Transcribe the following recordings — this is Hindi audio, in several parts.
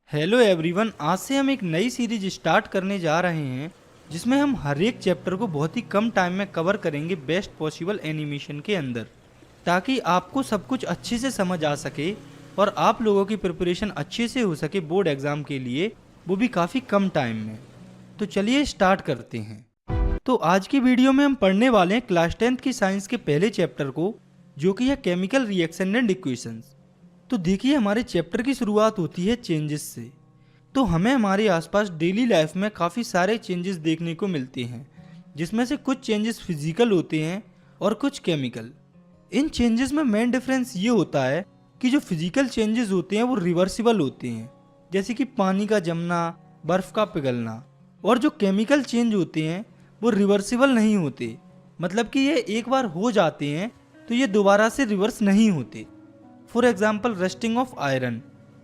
हेलो एवरीवन, आज से हम एक नई सीरीज स्टार्ट करने जा रहे हैं जिसमें हम हर एक चैप्टर को बहुत ही कम टाइम में कवर करेंगे बेस्ट पॉसिबल एनिमेशन के अंदर, ताकि आपको सब कुछ अच्छे से समझ आ सके और आप लोगों की प्रिपरेशन अच्छे से हो सके बोर्ड एग्ज़ाम के लिए, वो भी काफ़ी कम टाइम में। तो चलिए स्टार्ट करते हैं। तो आज की वीडियो में हम पढ़ने वाले हैं क्लास 10th की साइंस के पहले चैप्टर को, जो कि है केमिकल रिएक्शन एंड इक्वेशंस। तो देखिए, हमारे चैप्टर की शुरुआत होती है चेंजेस से। तो हमें हमारे आसपास डेली लाइफ में काफ़ी सारे चेंजेस देखने को मिलते हैं, जिसमें से कुछ चेंजेस फिजिकल होते हैं और कुछ केमिकल। इन चेंजेस में मेन डिफरेंस ये होता है कि जो फिजिकल चेंजेस होते हैं वो रिवर्सिबल होते हैं, जैसे कि पानी का जमना, बर्फ़ का पिघलना। और जो केमिकल चेंज होते हैं वो रिवर्सिबल नहीं होते, मतलब कि ये एक बार हो जाते हैं तो ये दोबारा से रिवर्स नहीं होते। For example rusting of iron.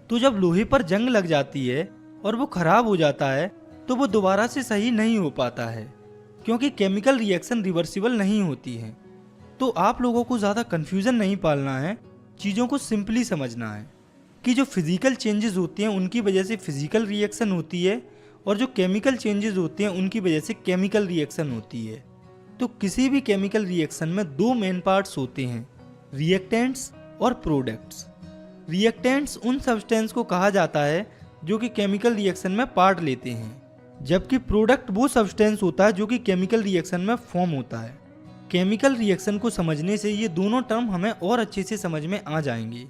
तो जब लोहे पर जंग लग जाती है और वो खराब हो जाता है तो वो दोबारा से सही नहीं हो पाता है, क्योंकि केमिकल रिएक्शन रिवर्सिबल नहीं होती है। तो आप लोगों को ज़्यादा कन्फ्यूज़न नहीं पालना है, चीज़ों को सिंपली समझना है कि जो फिजिकल चेंजेस होते हैं उनकी वजह से फिजिकल रिएक्शन होती है, और जो केमिकल चेंजेस होते हैं उनकी वजह से केमिकल रिएक्शन होती है। तो किसी भी केमिकल रिएक्शन में दो मेन पार्ट्स होते हैं, रिएक्टेंट्स और प्रोडक्ट्स। रिएक्टेंट्स उन सब्सटेंस को कहा जाता है जो कि केमिकल रिएक्शन में पार्ट लेते हैं, जबकि प्रोडक्ट वो सब्सटेंस होता है जो कि केमिकल रिएक्शन में फॉर्म होता है। केमिकल रिएक्शन को समझने से ये दोनों टर्म हमें और अच्छे से समझ में आ जाएंगे।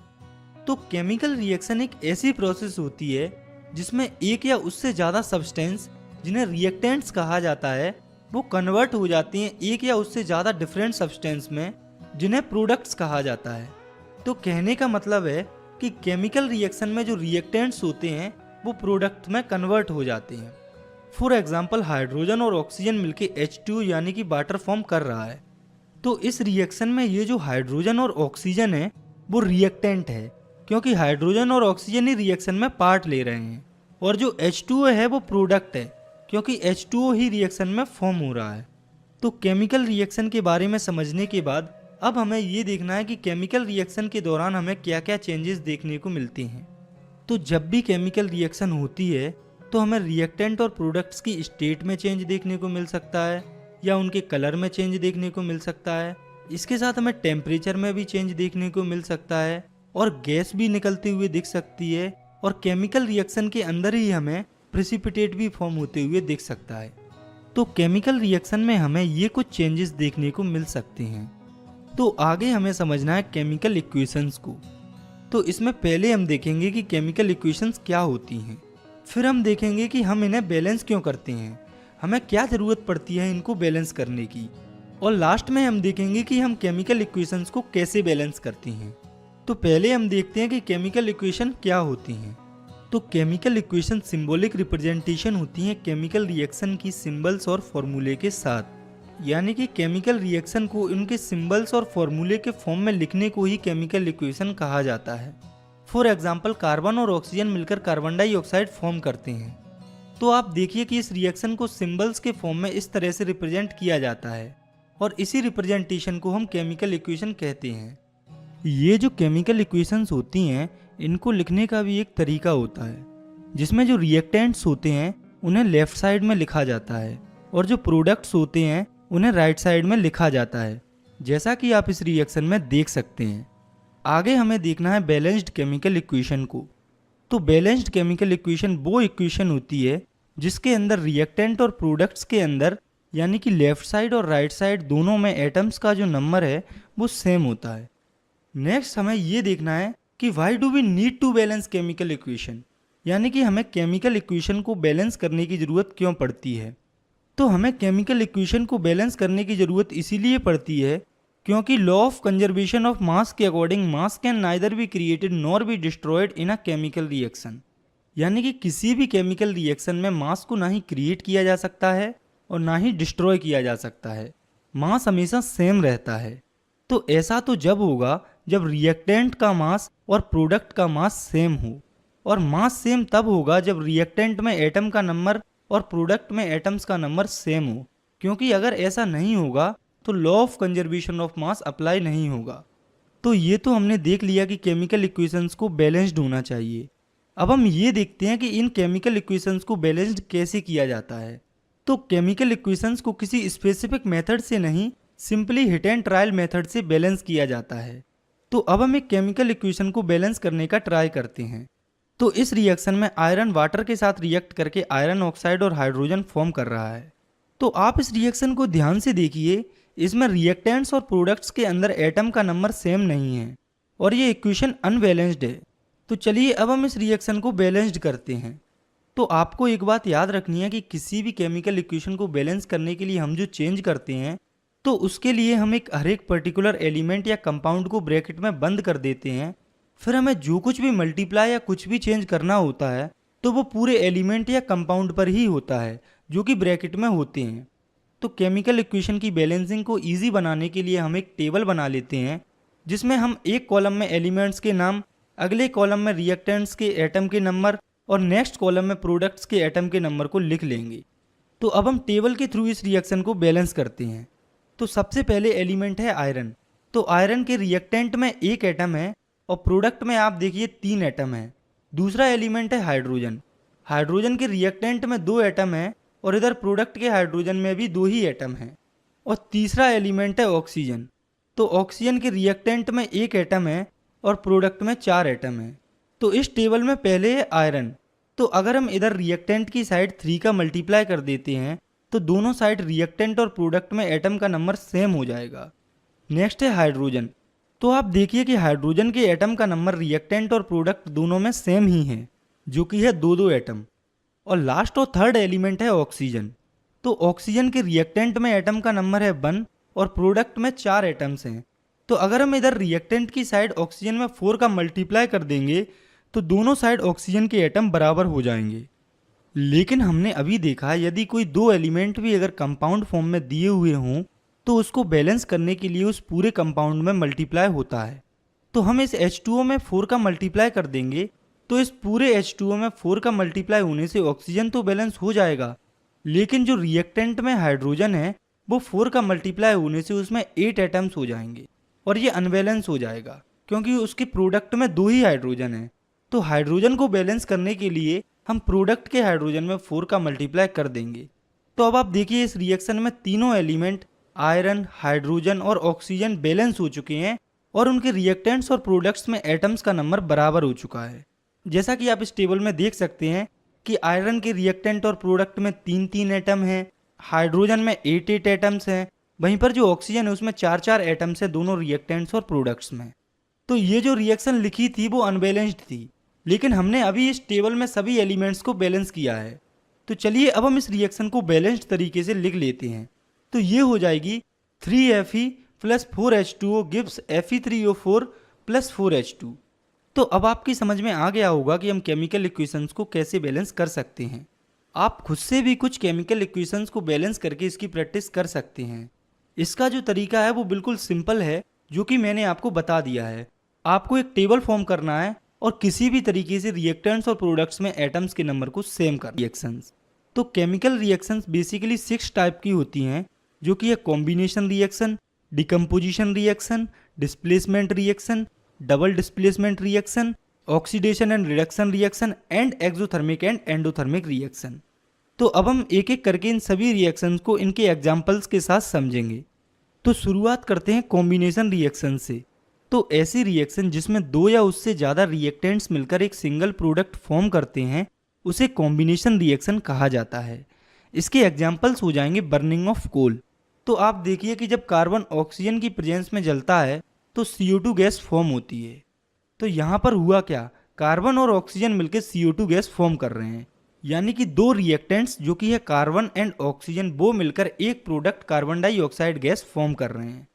तो केमिकल रिएक्शन एक ऐसी प्रोसेस होती है जिसमें एक या उससे ज़्यादा सब्सटेंस, जिन्हें रिएक्टेंट्स कहा जाता है, वो कन्वर्ट हो जाती हैं एक या उससे ज़्यादा डिफरेंट सब्सटेंस में, जिन्हें प्रोडक्ट्स कहा जाता है। तो कहने का मतलब है कि केमिकल रिएक्शन में जो रिएक्टेंट्स होते हैं वो प्रोडक्ट में कन्वर्ट हो जाते हैं। फॉर एग्जांपल हाइड्रोजन और ऑक्सीजन मिलके H2 यानी कि वाटर फॉर्म कर रहा है। तो इस रिएक्शन में ये जो हाइड्रोजन और ऑक्सीजन है वो रिएक्टेंट है, क्योंकि हाइड्रोजन और ऑक्सीजन ही रिएक्शन में पार्ट ले रहे हैं, और जो H2O है वो प्रोडक्ट है, क्योंकि H2O ही रिएक्शन में फॉर्म हो रहा है। तो केमिकल रिएक्शन के बारे में समझने के बाद अब हमें ये देखना है कि केमिकल रिएक्शन के दौरान हमें क्या क्या चेंजेस देखने को मिलते हैं। तो जब भी केमिकल रिएक्शन होती है तो हमें रिएक्टेंट और प्रोडक्ट्स की स्टेट में चेंज देखने को मिल सकता है, या उनके कलर में चेंज देखने को मिल सकता है। इसके साथ हमें टेम्परेचर में भी चेंज देखने को मिल सकता है, और गैस भी निकलती हुई दिख सकती है, और केमिकल रिएक्शन के अंदर ही हमें प्रेसिपिटेट भी फॉर्म होते हुए दिख सकता है। तो केमिकल रिएक्शन में हमें ये कुछ चेंजेस देखने को मिल सकते हैं। तो आगे हमें समझना है केमिकल इक्वेशंस को। तो इसमें पहले हम देखेंगे कि केमिकल इक्वेशंस क्या होती हैं, फिर हम देखेंगे कि हम इन्हें बैलेंस क्यों करते हैं, हमें क्या ज़रूरत पड़ती है इनको बैलेंस करने की, और लास्ट में हम देखेंगे कि हम केमिकल इक्वेशंस को कैसे बैलेंस करते हैं। तो पहले हम देखते हैं कि केमिकल इक्वेशन क्या होती हैं। तो केमिकल इक्वेशन सिंबॉलिक रिप्रेजेंटेशन होती हैं केमिकल रिएक्शन की सिंबल्स और फॉर्मूले के साथ, यानी कि केमिकल रिएक्शन को इनके सिंबल्स और फॉर्मूले के फॉर्म में लिखने को ही केमिकल इक्वेशन कहा जाता है। फॉर एग्जांपल कार्बन और ऑक्सीजन मिलकर कार्बन डाइऑक्साइड फॉर्म करते हैं। तो आप देखिए कि इस रिएक्शन को सिंबल्स के फॉर्म में इस तरह से रिप्रेजेंट किया जाता है, और इसी रिप्रेजेंटेशन को हम केमिकल इक्वेशन कहते हैं। ये जो केमिकल इक्वेशंस होती हैं इनको लिखने का भी एक तरीका होता है, जिसमें जो रिएक्टेंट्स होते हैं उन्हें लेफ्ट साइड में लिखा जाता है, और जो प्रोडक्ट्स होते हैं उन्हें राइट साइड में लिखा जाता है, जैसा कि आप इस रिएक्शन में देख सकते हैं। आगे हमें देखना है बैलेंस्ड केमिकल इक्वेशन को। तो बैलेंस्ड केमिकल इक्वेशन वो इक्वेशन होती है जिसके अंदर रिएक्टेंट और प्रोडक्ट्स के अंदर, यानी कि लेफ्ट साइड और राइट साइड दोनों में एटम्स का जो नंबर है वो सेम होता है। नेक्स्ट हमें ये देखना है कि why do we need to balance chemical equation, यानी कि हमें केमिकल इक्वेशन को बैलेंस करने की ज़रूरत क्यों पड़ती है। तो हमें केमिकल इक्वेशन को बैलेंस करने की ज़रूरत इसीलिए पड़ती है क्योंकि law of conservation of mass के according mass can neither be created nor be destroyed in a chemical reaction, यानी कि किसी भी केमिकल रिएक्शन में मास को ना ही क्रिएट किया जा सकता है और ना ही डिस्ट्रॉय किया जा सकता है। मास हमेशा सेम रहता है। तो ऐसा तो जब होगा जब रिएक्टेंट का मास और प्रोडक्ट का मास सेम हो, और मास सेम तब होगा जब रिएक्टेंट में एटम का नंबर और प्रोडक्ट में एटम्स का नंबर सेम हो, क्योंकि अगर ऐसा नहीं होगा तो law of conservation of mass apply नहीं होगा। तो ये तो हमने देख लिया कि केमिकल इक्वेशंस को बैलेंस्ड होना चाहिए। अब हम ये देखते हैं कि इन केमिकल इक्वेशंस को बैलेंस्ड कैसे किया जाता है। तो केमिकल इक्वेशंस को किसी स्पेसिफिक मेथड से नहीं, simply hit and trial method से बैलेंस किया जाता है। तो अब हम एक केमिकल इक्वेशन को बैलेंस करने का ट्राई करते हैं। तो इस रिएक्शन में आयरन वाटर के साथ रिएक्ट करके आयरन ऑक्साइड और हाइड्रोजन फॉर्म कर रहा है। तो आप इस रिएक्शन को ध्यान से देखिए, इसमें रिएक्टेंट्स और प्रोडक्ट्स के अंदर एटम का नंबर सेम नहीं है और ये इक्वेशन अनबैलेंस्ड है। तो चलिए अब हम इस रिएक्शन को बैलेंस्ड करते हैं। तो आपको एक बात याद रखनी है कि किसी भी केमिकल इक्वेशन को बैलेंस करने के लिए हम जो चेंज करते हैं, तो उसके लिए हम हर एक पर्टिकुलर एलिमेंट या कंपाउंड को ब्रैकेट में बंद कर देते हैं। फिर हमें जो कुछ भी मल्टीप्लाई या कुछ भी चेंज करना होता है तो वो पूरे एलिमेंट या कंपाउंड पर ही होता है जो कि ब्रैकेट में होते हैं। तो केमिकल इक्वेशन की बैलेंसिंग को ईजी बनाने के लिए हम एक टेबल बना लेते हैं जिसमें हम एक कॉलम में एलिमेंट्स के नाम, अगले कॉलम में रिएक्टेंट्स के एटम के नंबर और नेक्स्ट कॉलम में प्रोडक्ट्स के एटम के नंबर को लिख लेंगे। तो अब हम टेबल के थ्रू इस रिएक्शन को बैलेंस करते हैं। तो सबसे पहले एलिमेंट है आयरन। तो आयरन के रिएक्टेंट में एक एटम है और प्रोडक्ट में आप देखिए 3 एटम है। दूसरा एलिमेंट है हाइड्रोजन। हाइड्रोजन के रिएक्टेंट में 2 एटम है और इधर प्रोडक्ट के हाइड्रोजन में भी 2 ही एटम है। और तीसरा एलिमेंट है ऑक्सीजन। तो ऑक्सीजन के रिएक्टेंट में 1 एटम है और प्रोडक्ट में 4 एटम है। तो इस टेबल में पहले है आयरन। तो अगर हम इधर रिएक्टेंट की साइड 3 का मल्टीप्लाई कर देते हैं तो दोनों साइड रिएक्टेंट और प्रोडक्ट में एटम का नंबर सेम हो जाएगा। नेक्स्ट है हाइड्रोजन। तो आप देखिए कि हाइड्रोजन के एटम का नंबर रिएक्टेंट और प्रोडक्ट दोनों में सेम ही है, जो कि है 2-2 एटम। और लास्ट और थर्ड एलिमेंट है ऑक्सीजन। तो ऑक्सीजन के रिएक्टेंट में एटम का नंबर है 1 और प्रोडक्ट में 4 एटम्स हैं। तो अगर हम इधर रिएक्टेंट की साइड ऑक्सीजन में 4 का मल्टीप्लाई कर देंगे तो दोनों साइड ऑक्सीजन के एटम बराबर हो जाएंगे। लेकिन हमने अभी देखा यदि कोई 2 एलिमेंट भी अगर कंपाउंड फॉर्म में दिए हुए हों तो उसको बैलेंस करने के लिए उस पूरे कंपाउंड में मल्टीप्लाई होता है। तो हम इस H2O में 4 का मल्टीप्लाई कर देंगे तो इस पूरे H2O में 4 का मल्टीप्लाई होने से ऑक्सीजन तो बैलेंस हो जाएगा, लेकिन जो रिएक्टेंट में हाइड्रोजन है वो 4 का मल्टीप्लाई होने से उसमें 8 एटम्स हो जाएंगे और ये अनबैलेंस हो जाएगा क्योंकि उसके प्रोडक्ट में 2 ही हाइड्रोजन है। तो हाइड्रोजन को बैलेंस करने के लिए हम प्रोडक्ट के हाइड्रोजन में 4 का मल्टीप्लाई कर देंगे। तो अब आप देखिए इस रिएक्शन में तीनों एलिमेंट आयरन, हाइड्रोजन और ऑक्सीजन बैलेंस हो चुके हैं और उनके रिएक्टेंट्स और प्रोडक्ट्स में एटम्स का नंबर बराबर हो चुका है। जैसा कि आप इस टेबल में देख सकते हैं कि आयरन के रिएक्टेंट और प्रोडक्ट में 3-3 एटम हैं, हाइड्रोजन में 8-8 एटम्स हैं, वहीं पर जो ऑक्सीजन है उसमें 4-4 एटम्स है दोनों रिएक्टेंट्स और प्रोडक्ट्स में। तो ये जो रिएक्शन लिखी थी वो अनबैलेंस्ड थी, लेकिन हमने अभी इस टेबल में सभी एलिमेंट्स को बैलेंस किया है। तो चलिए अब हम इस रिएक्शन को बैलेंस्ड तरीके से लिख लेते हैं। तो ये हो जाएगी 3Fe + 4H2O gives Fe3O4 + 4H2। तो अब आपकी समझ में आ गया होगा कि हम केमिकल इक्वेशंस को कैसे बैलेंस कर सकते हैं। आप खुद से भी कुछ केमिकल इक्वेशंस को बैलेंस करके इसकी प्रैक्टिस कर सकते हैं। इसका जो तरीका है वो बिल्कुल सिंपल है, जो कि मैंने आपको बता दिया है। आपको एक टेबल फॉर्म करना है और किसी भी तरीके से रिएक्टेंट्स और प्रोडक्ट्स में एटम्स के नंबर को सेम कर रिएक्शंस। तो केमिकल रिएक्शंस बेसिकली 6 टाइप की होती हैं, जो कि है combination reaction, decomposition reaction, displacement reaction, double displacement reaction, oxidation and reduction reaction and exothermic and endothermic reaction. तो अब हम एक एक करके इन सभी रिएक्शंस को इनके एग्जाम्पल्स के साथ समझेंगे। तो शुरुआत करते हैं कॉम्बिनेशन रिएक्शन से। तो ऐसी रिएक्शन जिसमें 2 या उससे ज़्यादा रिएक्टेंट्स मिलकर एक सिंगल प्रोडक्ट फॉर्म करते हैं उसे कॉम्बिनेशन रिएक्शन कहा जाता है। इसके एग्जाम्पल्स हो जाएंगे बर्निंग ऑफ कोल। तो आप देखिए कि जब कार्बन ऑक्सीजन की प्रेजेंस में जलता है तो CO2 गैस फॉर्म होती है। तो यहाँ पर हुआ क्या, कार्बन और ऑक्सीजन मिलकर CO2 गैस फॉर्म कर रहे हैं, यानी कि 2 रिएक्टेंट्स जो कि है कार्बन एंड ऑक्सीजन वो मिलकर एक product carbon dioxide gas form कर रहे हैं।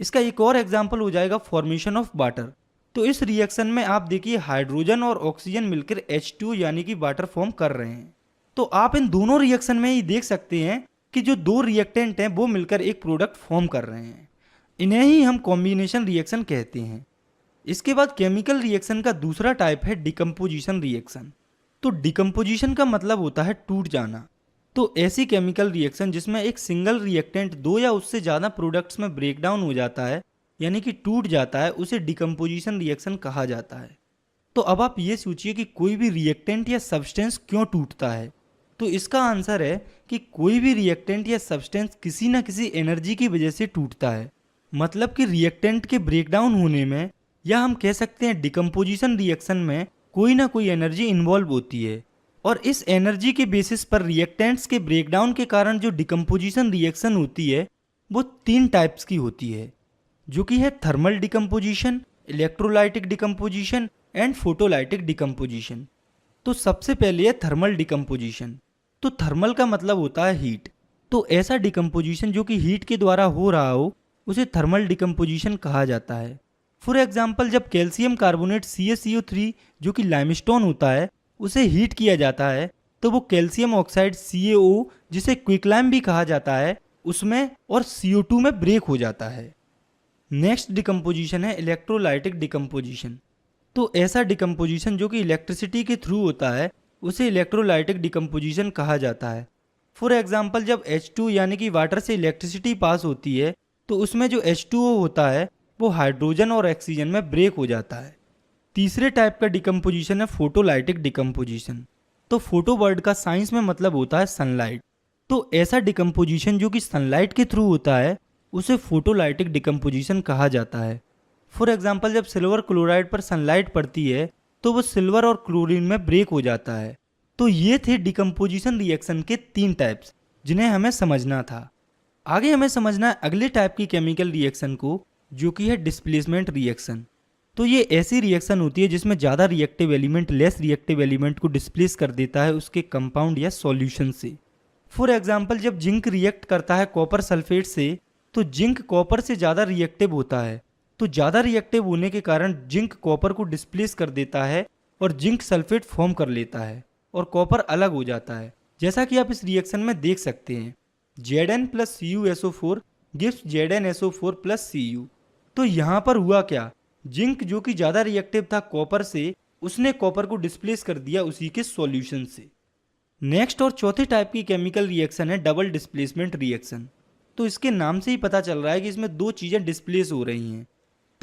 इसका एक और एग्जाम्पल हो जाएगा फॉर्मेशन ऑफ वाटर। तो इस रिएक्शन में आप देखिए हाइड्रोजन और ऑक्सीजन मिलकर H2 यानी कि वाटर फॉर्म कर रहे हैं। तो आप इन दोनों रिएक्शन में ही देख सकते हैं कि जो 2 रिएक्टेंट हैं वो मिलकर एक प्रोडक्ट फॉर्म कर रहे हैं। इन्हें ही हम कॉम्बिनेशन रिएक्शन कहते हैं। इसके बाद केमिकल रिएक्शन का दूसरा टाइप है डिकम्पोजिशन रिएक्शन। तो डिकम्पोजिशन का मतलब होता है टूट जाना। तो ऐसी केमिकल रिएक्शन जिसमें एक सिंगल रिएक्टेंट 2 या उससे ज़्यादा प्रोडक्ट्स में ब्रेक डाउन हो जाता है, यानी कि टूट जाता है, उसे डिकम्पोजिशन रिएक्शन कहा जाता है। तो अब आप ये सोचिए कि कोई भी रिएक्टेंट या सब्सटेंस क्यों टूटता है। तो इसका आंसर है कि कोई भी रिएक्टेंट या सब्सटेंस किसी ना किसी एनर्जी की वजह से टूटता है। मतलब कि रिएक्टेंट के ब्रेकडाउन होने में, या हम कह सकते हैं डिकम्पोजिशन रिएक्शन में, कोई ना कोई एनर्जी इन्वॉल्व होती है। और इस एनर्जी के बेसिस पर रिएक्टेंट्स के ब्रेकडाउन के कारण जो डिकम्पोजिशन रिएक्शन होती है वो 3 टाइप्स की होती है, जो कि है thermal decomposition, electrolytic decomposition and photolytic decomposition. तो सबसे पहले है थर्मल डिकम्पोजिशन। तो थर्मल का मतलब होता है हीट। तो ऐसा डिकम्पोजिशन जो कि हीट के द्वारा हो रहा हो उसे थर्मल डिकम्पोजिशन कहा जाता है। फॉर एग्जाम्पल, जब कैल्शियम कार्बोनेट CaCO3 जो कि लाइमस्टोन होता है उसे हीट किया जाता है तो वो कैल्शियम ऑक्साइड CaO, जिसे क्विकलाइम भी कहा जाता है, उसमें और CO2 में ब्रेक हो जाता है। नेक्स्ट डिकम्पोजिशन है इलेक्ट्रोलाइटिक डिकम्पोजिशन। तो ऐसा डिकम्पोजिशन जो कि इलेक्ट्रिसिटी के थ्रू होता है उसे इलेक्ट्रोलाइटिक डिकम्पोजिशन कहा जाता है। फॉर एग्जाम्पल, जब H2 यानी कि वाटर से इलेक्ट्रिसिटी पास होती है तो उसमें जो H2O होता है वो हाइड्रोजन और ऑक्सीजन में ब्रेक हो जाता है। तीसरे टाइप का डिकम्पोजिशन है फोटोलाइटिक डिकम्पोजिशन। तो फोटो वर्ड का साइंस में मतलब होता है सनलाइट। तो ऐसा डिकम्पोजिशन जो कि सनलाइट के थ्रू होता है उसे फोटोलाइटिक डिकम्पोजिशन कहा जाता है। फॉर एग्जाम्पल, जब सिल्वर क्लोराइड पर सनलाइट पड़ती है तो वो सिल्वर और क्लोरीन में ब्रेक हो जाता है। तो ये थे डिकम्पोजिशन रिएक्शन के 3 टाइप्स जिन्हें हमें समझना था। आगे हमें समझना है अगले टाइप की केमिकल रिएक्शन को, जो कि है डिस्प्लेसमेंट रिएक्शन। तो ये ऐसी रिएक्शन होती है जिसमें ज़्यादा reactive element less reactive element को डिस्प्लेस कर देता है उसके कंपाउंड या सॉल्यूशन से। फॉर एग्जाम्पल, जब जिंक रिएक्ट करता है कॉपर सल्फेट से तो जिंक कॉपर से ज़्यादा रिएक्टिव होता है। तो ज़्यादा रिएक्टिव होने के कारण जिंक कॉपर को डिस्प्लेस कर देता है और जिंक सल्फेट फॉर्म कर लेता है और कॉपर अलग हो जाता है, जैसा कि आप इस रिएक्शन में देख सकते हैं। Zn + CuSO4 gives ZnSO4 + Cu। तो यहाँ पर हुआ क्या, जिंक जो कि ज़्यादा रिएक्टिव था कॉपर से, उसने कॉपर को डिस्प्लेस कर दिया उसी के सॉल्यूशन से। नेक्स्ट और चौथे टाइप की केमिकल रिएक्शन है डबल डिस्प्लेसमेंट रिएक्शन। तो इसके नाम से ही पता चल रहा है कि इसमें 2 चीज़ें डिस्प्लेस हो रही हैं।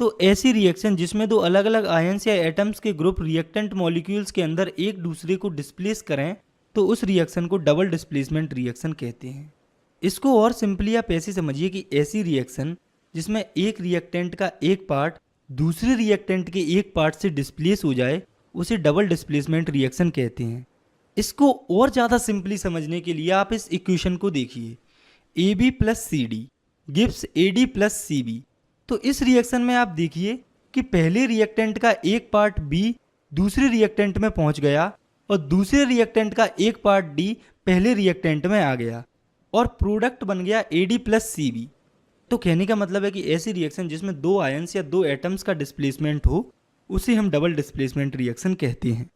तो ऐसी रिएक्शन जिसमें 2 अलग अलग आयंस या एटम्स के ग्रुप रिएक्टेंट मॉलिक्यूल्स के अंदर एक दूसरे को डिस्प्लेस करें तो उस रिएक्शन को डबल डिस्प्लेसमेंट रिएक्शन कहते हैं। इसको और सिंपली आप ऐसे समझिए कि ऐसी रिएक्शन जिसमें एक रिएक्टेंट का एक पार्ट दूसरे रिएक्टेंट के एक पार्ट से डिस्प्लेस हो जाए उसे डबल डिस्प्लेसमेंट रिएक्शन कहते हैं। इसको और ज़्यादा सिंपली समझने के लिए आप इस इक्वेशन को देखिए, AB + CD gives AD + CB। तो इस रिएक्शन में आप देखिए कि पहले रिएक्टेंट का एक पार्ट B दूसरे रिएक्टेंट में पहुंच गया और दूसरे रिएक्टेंट का एक पार्ट D पहले रिएक्टेंट में आ गया और प्रोडक्ट बन गया AD + CB। तो कहने का मतलब है कि ऐसी रिएक्शन जिसमें 2 आयंस या 2 एटम्स का डिस्प्लेसमेंट हो उसे हम डबल डिस्प्लेसमेंट रिएक्शन कहते हैं।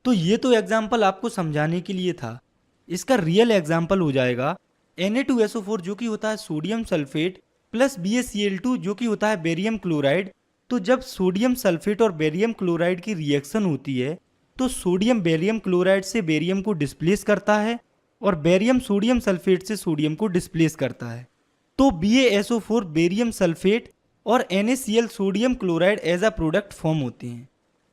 तो ये तो एग्जाम्पल आपको समझाने के लिए था। इसका रियल एग्जाम्पल हो जाएगा Na2SO4 जो कि होता है सोडियम सल्फेट प्लस BaCl2 जो कि होता है बेरियम क्लोराइड। तो जब सोडियम सल्फेट और बेरियम क्लोराइड की रिएक्शन होती है तो सोडियम बेरियम क्लोराइड से बेरियम को डिस्प्लेस करता है और बेरियम सोडियम सल्फेट से सोडियम को डिस्प्लेस करता है। तो BaSO4 बेरियम सल्फेट और NaCl sodium chloride as a product form होते हैं।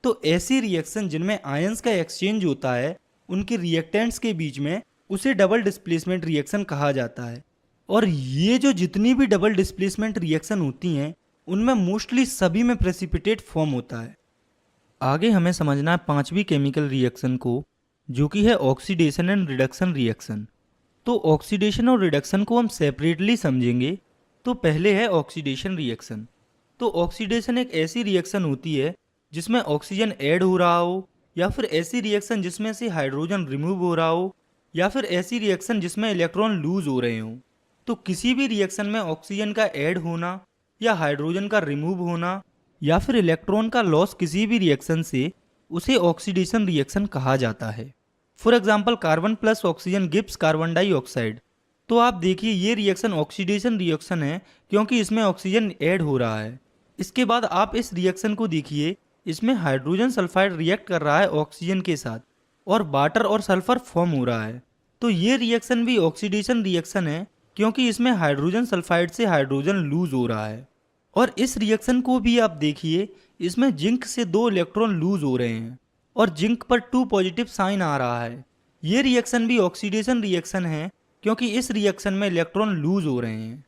तो ऐसी रिएक्शन जिनमें आयंस का एक्सचेंज होता है उनके रिएक्टेंट्स के बीच में उसे डबल डिस्प्लेसमेंट रिएक्शन कहा जाता है। और ये जो जितनी भी डबल डिस्प्लेसमेंट रिएक्शन होती हैं उनमें मोस्टली सभी में प्रेसिपिटेट फॉर्म होता है। आगे हमें समझना है 5वीं केमिकल रिएक्शन को, जो कि है ऑक्सीडेशन एंड रिडक्शन रिएक्शन। तो ऑक्सीडेशन और रिडक्शन को हम सेपरेटली समझेंगे। तो पहले है ऑक्सीडेशन रिएक्शन। तो ऑक्सीडेशन एक ऐसी रिएक्शन होती है जिसमें ऑक्सीजन ऐड हो रहा हो, या फिर ऐसी रिएक्शन जिसमें से हाइड्रोजन रिमूव हो रहा हो, या फिर ऐसी रिएक्शन जिसमें इलेक्ट्रॉन लूज हो रहे हों। तो किसी भी रिएक्शन में ऑक्सीजन का ऐड होना या हाइड्रोजन का रिमूव होना या फिर इलेक्ट्रॉन का लॉस किसी भी रिएक्शन से, उसे ऑक्सीडेशन रिएक्शन कहा जाता है। For example, carbon + oxygen gives carbon dioxide. तो आप देखिए ये रिएक्शन ऑक्सीडेशन रिएक्शन है क्योंकि इसमें ऑक्सीजन ऐड हो रहा है। इसके बाद आप इस रिएक्शन को देखिए, इसमें हाइड्रोजन सल्फाइड रिएक्ट कर रहा है ऑक्सीजन के साथ और वाटर और सल्फर फॉर्म हो रहा है। तो ये रिएक्शन भी ऑक्सीडेशन रिएक्शन है क्योंकि इसमें हाइड्रोजन सल्फाइड से हाइड्रोजन लूज हो रहा है। और इस रिएक्शन को भी आप देखिए, इसमें जिंक से 2 इलेक्ट्रॉन लूज हो रहे हैं और जिंक पर 2 पॉजिटिव साइन आ रहा है। ये रिएक्शन भी ऑक्सीडेशन रिएक्शन है क्योंकि इस रिएक्शन में इलेक्ट्रॉन लूज हो रहे हैं।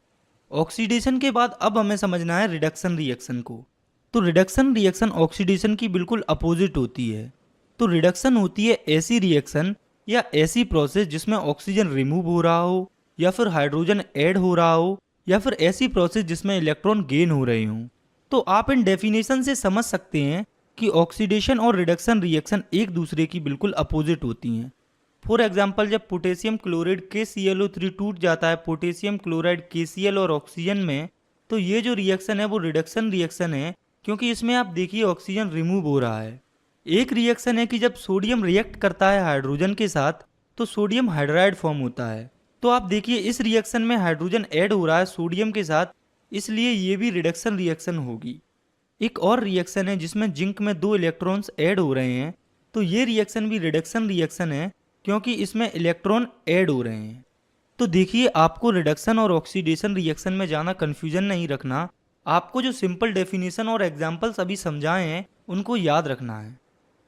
ऑक्सीडेशन के बाद अब हमें समझना है रिडक्शन रिएक्शन को। तो रिडक्शन रिएक्शन ऑक्सीडेशन की बिल्कुल अपोजिट होती है। तो रिडक्शन होती है ऐसी रिएक्शन या ऐसी प्रोसेस जिसमें ऑक्सीजन रिमूव हो रहा हो या फिर हाइड्रोजन ऐड हो रहा हो या फिर ऐसी प्रोसेस जिसमें इलेक्ट्रॉन गेन हो रहे हों। तो आप इन डेफिनेशन से समझ सकते हैं कि ऑक्सीडेशन और रिडक्शन रिएक्शन एक दूसरे की बिल्कुल अपोजिट होती हैं। फॉर एग्जाम्पल, जब पोटेशियम क्लोराइड KClO3 टूट जाता है पोटेशियम क्लोराइड KCl और ऑक्सीजन में, तो ये जो रिएक्शन है वो रिडक्शन रिएक्शन है क्योंकि इसमें आप देखिए ऑक्सीजन रिमूव हो रहा है। एक रिएक्शन है कि जब सोडियम रिएक्ट करता है हाइड्रोजन के साथ तो सोडियम हाइड्राइड फॉर्म होता है। तो आप देखिए इस रिएक्शन में हाइड्रोजन ऐड हो रहा है सोडियम के साथ, इसलिए ये भी रिडक्शन रिएक्शन होगी। एक और रिएक्शन है जिसमें जिंक में 2 इलेक्ट्रॉन्स ऐड हो रहे हैं, तो ये रिएक्शन भी रिडक्शन रिएक्शन है क्योंकि इसमें इलेक्ट्रॉन ऐड हो रहे हैं। तो देखिए आपको रिडक्शन और ऑक्सीडेशन रिएक्शन में ज़्यादा कन्फ्यूजन नहीं रखना, आपको जो सिंपल डेफिनेशन और एग्जाम्पल्स अभी समझाए हैं उनको याद रखना है।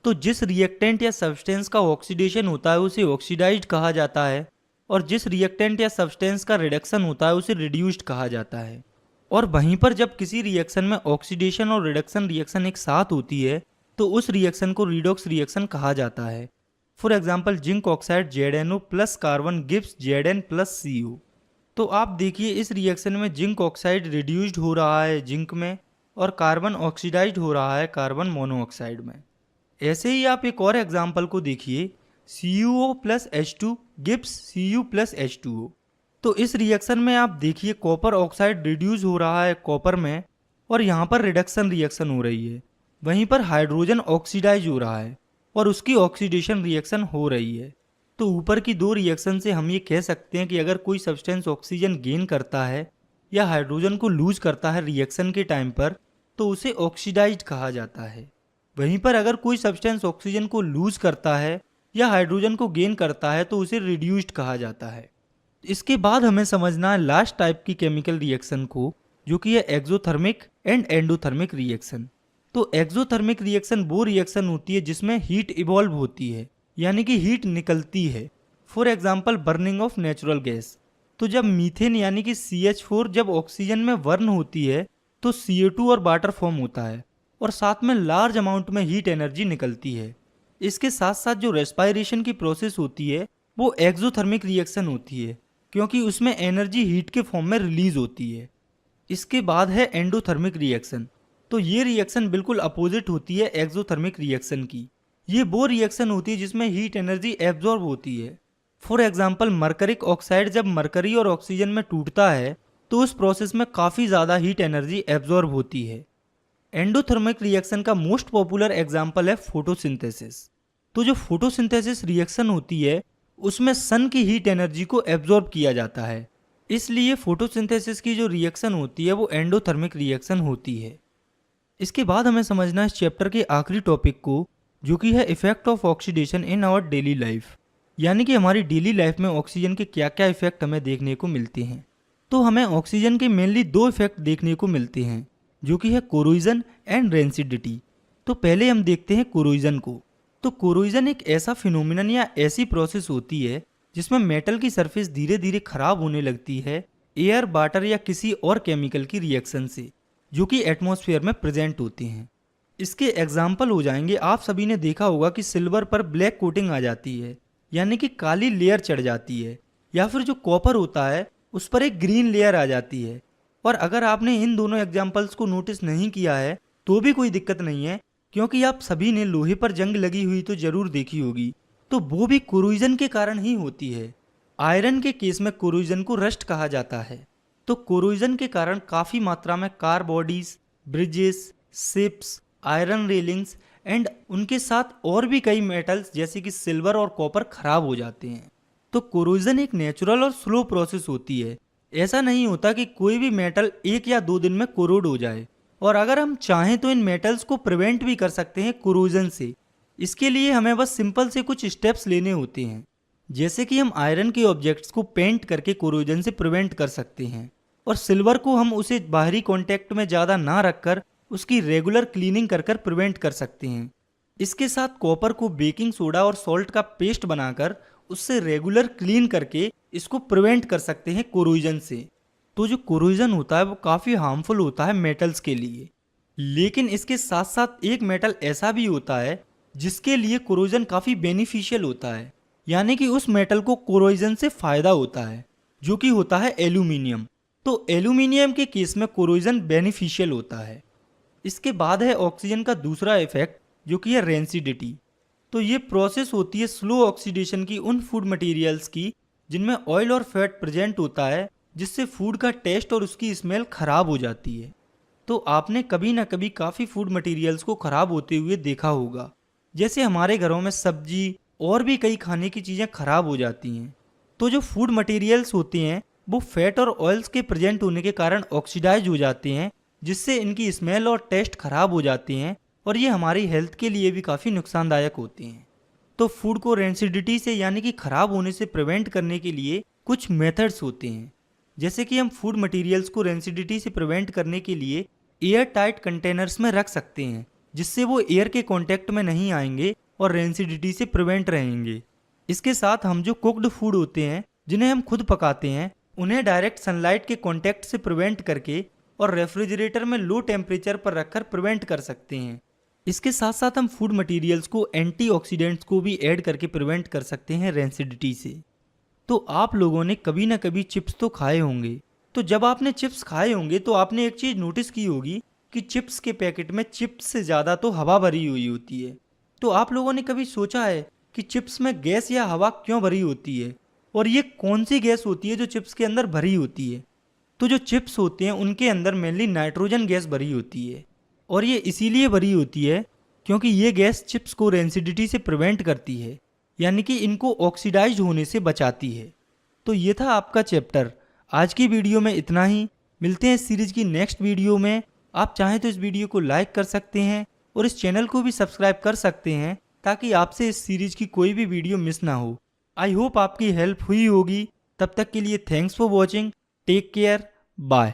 तो जिस रिएक्टेंट या सब्सटेंस का ऑक्सीडेशन होता है उसे ऑक्सीडाइज्ड कहा जाता है और जिस रिएक्टेंट या सब्सटेंस का रिडक्शन होता है उसे रिड्यूस्ड कहा जाता है। और वहीं पर जब किसी रिएक्शन में ऑक्सीडेशन और रिडक्शन रिएक्शन एक साथ होती है तो उस रिएक्शन को रिडॉक्स रिएक्शन कहा जाता है। For example, zinc oxide ZnO plus carbon gives Zn plus CO। तो आप देखिए इस रिएक्शन में जिंक ऑक्साइड रिड्यूस्ड हो रहा है जिंक में और कार्बन ऑक्सीडाइज्ड हो रहा है कार्बन मोनोऑक्साइड में। ऐसे ही आप एक और एग्जाम्पल को देखिए, CuO plus H2 gives Cu plus H2O। तो इस रिएक्शन में आप देखिए कॉपर ऑक्साइड रिड्यूस हो रहा है कॉपर में और यहाँ पर रिडक्शन रिएक्शन हो रही है। वहीं पर हाइड्रोजन ऑक्सीडाइज हो रहा है और उसकी ऑक्सीडेशन रिएक्शन हो रही है। तो ऊपर की 2 रिएक्शन से हम ये कह सकते हैं कि अगर कोई सब्सटेंस ऑक्सीजन गेन करता है या हाइड्रोजन को लूज करता है रिएक्शन के टाइम पर तो उसे ऑक्सीडाइज्ड कहा जाता है। वहीं पर अगर कोई सब्सटेंस ऑक्सीजन को लूज करता है या हाइड्रोजन को गेन करता है तो उसे रिड्यूस्ड कहा जाता है। इसके बाद हमें समझना है लास्ट टाइप की केमिकल रिएक्शन को, जो कि है एक्सोथर्मिक एंड एंडोथर्मिक रिएक्शन। तो एक्सोथर्मिक रिएक्शन वो रिएक्शन होती है जिसमें हीट इवॉल्व होती है, यानी कि हीट निकलती है। For example, burning of natural gas. तो जब मीथेन यानी कि CH4 जब ऑक्सीजन में बर्न होती है तो CO2 और वाटर फॉर्म होता है और साथ में लार्ज अमाउंट में हीट एनर्जी निकलती है। इसके साथ साथ जो रेस्पायरेशन की प्रोसेस होती है वो एक्सोथर्मिक रिएक्शन होती है क्योंकि उसमें एनर्जी हीट के फॉर्म में रिलीज होती है। इसके बाद है एंडोथर्मिक रिएक्शन। तो ये रिएक्शन बिल्कुल अपोजिट होती है एक्सोथर्मिक रिएक्शन की। ये वो रिएक्शन होती है जिसमें हीट एनर्जी एब्जॉर्ब होती है। फॉर एग्जाम्पल, मरकरिक ऑक्साइड जब मरकरी और ऑक्सीजन में टूटता है तो उस प्रोसेस में काफ़ी ज़्यादा हीट एनर्जी एब्जॉर्ब होती है। एंडोथर्मिक रिएक्शन का मोस्ट पॉपुलर एग्जाम्पल है फोटोसिंथेसिस। तो जो फोटोसिंथेसिस रिएक्शन होती है उसमें सन की हीट एनर्जी को एब्जॉर्ब किया जाता है, इसलिए फोटोसिंथेसिस की जो रिएक्शन होती है वो एंडोथर्मिक रिएक्शन होती है। इसके बाद हमें समझना है इस चैप्टर के आखिरी टॉपिक को, जो कि है effect of oxidation in our daily life, यानी कि हमारी डेली लाइफ में ऑक्सीजन के क्या क्या इफेक्ट हमें देखने को मिलते हैं। तो हमें ऑक्सीजन के मेनली 2 इफेक्ट देखने को मिलते हैं, जो कि है कोरोजन एंड रेंसिडिटी। तो पहले हम देखते हैं कोरोजन को। तो कोरोजन एक ऐसा फिनोमिनन या ऐसी प्रोसेस होती है जिसमें मेटल की सरफेस धीरे धीरे खराब होने लगती है एयर, वाटर या किसी और केमिकल की रिएक्शन से, जो कि एटमॉस्फेयर में प्रेजेंट होते हैं। इसके एग्जाम्पल हो जाएंगे, आप सभी ने देखा होगा कि सिल्वर पर ब्लैक कोटिंग आ जाती है, यानी कि काली लेयर चढ़ जाती है, या फिर जो कॉपर होता है उस पर एक ग्रीन लेयर आ जाती है। और अगर आपने इन दोनों एग्जाम्पल्स को नोटिस नहीं किया है तो भी कोई दिक्कत नहीं है, क्योंकि आप सभी ने लोहे पर जंग लगी हुई तो जरूर देखी होगी, तो वो भी कोरोजन के कारण ही होती है। आयरन के केस में कोरोजन को रस्ट कहा जाता है। तो कोरोजन के कारण काफ़ी मात्रा में car bodies, bridges, ships, iron railings and उनके साथ और भी कई मेटल्स जैसे कि सिल्वर और कॉपर खराब हो जाते हैं। तो कोरोजन एक नेचुरल और स्लो प्रोसेस होती है। ऐसा नहीं होता कि कोई भी मेटल 1 या 2 दिन में कोरोड हो जाए, और अगर हम चाहें तो इन मेटल्स को प्रिवेंट भी कर सकते हैं कोरोजन से। इसके लिए हमें बस सिंपल से कुछ स्टेप्स लेने होते हैं, जैसे कि हम आयरन के ऑब्जेक्ट्स को पेंट करके कोरोजन से प्रिवेंट कर सकते हैं, और सिल्वर को हम उसे बाहरी कांटेक्ट में ज़्यादा ना रखकर उसकी रेगुलर क्लीनिंग कर कर प्रिवेंट कर सकते हैं। इसके साथ कॉपर को बेकिंग सोडा और सॉल्ट का पेस्ट बनाकर उससे रेगुलर क्लीन करके इसको प्रिवेंट कर सकते हैं कोरोजन से। तो जो कोरोजन होता है वो काफ़ी हार्मफुल होता है मेटल्स के लिए, लेकिन इसके साथ साथ एक मेटल ऐसा भी होता है जिसके लिए कोरोजन काफ़ी बेनिफिशियल होता है, यानी कि उस मेटल को कोरोजन से फ़ायदा होता है, जो कि होता है एल्यूमिनियम। तो एल्यूमिनियम के केस में कोरोजन बेनिफिशियल होता है। इसके बाद है ऑक्सीजन का दूसरा इफेक्ट, जो कि है रेंसिडिटी। तो ये प्रोसेस होती है स्लो ऑक्सीडेशन की उन फूड मटेरियल्स की जिनमें ऑयल और फैट प्रेजेंट होता है, जिससे फूड का टेस्ट और उसकी स्मेल खराब हो जाती है। तो आपने कभी ना कभी काफ़ी फूड मटेरियल्स को खराब होते हुए देखा होगा, जैसे हमारे घरों में सब्जी और भी कई खाने की चीज़ें खराब हो जाती हैं। तो जो फूड मटेरियल्स होते हैं वो फैट और ऑयल्स के प्रेजेंट होने के कारण ऑक्सीडाइज हो जाते हैं, जिससे इनकी स्मेल और टेस्ट खराब हो जाते हैं और ये हमारी हेल्थ के लिए भी काफ़ी नुकसानदायक होते हैं। तो फूड को रेंसिडिटी से यानी कि खराब होने से प्रिवेंट करने के लिए कुछ मेथड्स होते हैं, जैसे कि हम फूड मटेरियल्स को रेंसिडिटी से प्रिवेंट करने के लिए एयर टाइट कंटेनर्स में रख सकते हैं, जिससे वो एयर के कांटेक्ट में नहीं आएंगे और रेंसिडिटी से प्रिवेंट रहेंगे। इसके साथ हम जो कुक्ड फूड होते हैं जिन्हें हम खुद पकाते हैं उन्हें डायरेक्ट सनलाइट के कांटेक्ट से प्रिवेंट करके और रेफ्रिजरेटर में लो टेम्परेचर पर रखकर प्रिवेंट कर सकते हैं। इसके साथ साथ हम फूड मटेरियल्स को एंटीऑक्सीडेंट्स को भी ऐड करके प्रिवेंट कर सकते हैं रेंसिडिटी से। तो आप लोगों ने कभी ना कभी चिप्स तो खाए होंगे। तो जब आपने चिप्स खाए होंगे तो आपने एक चीज़ नोटिस की होगी कि चिप्स के पैकेट में चिप्स से ज़्यादा तो हवा भरी हुई होती है। तो आप लोगों ने कभी सोचा है कि चिप्स में गैस या हवा क्यों भरी होती है, और ये कौन सी गैस होती है जो चिप्स के अंदर भरी होती है? तो जो चिप्स होते हैं उनके अंदर मेनली नाइट्रोजन गैस भरी होती है, और ये इसीलिए भरी होती है क्योंकि ये गैस चिप्स को रेंसिडिटी से प्रिवेंट करती है, यानी कि इनको ऑक्सीडाइज होने से बचाती है। तो ये था आपका चैप्टर। आज की वीडियो में इतना ही। मिलते हैं इस सीरीज की नेक्स्ट वीडियो में। आप चाहें तो इस वीडियो को लाइक कर सकते हैं और इस चैनल को भी सब्सक्राइब कर सकते हैं, ताकि आपसे इस सीरीज की कोई भी वीडियो मिस ना हो। आई होप आपकी हेल्प हुई होगी। तब तक के लिए thanks for watching. Take care. Bye.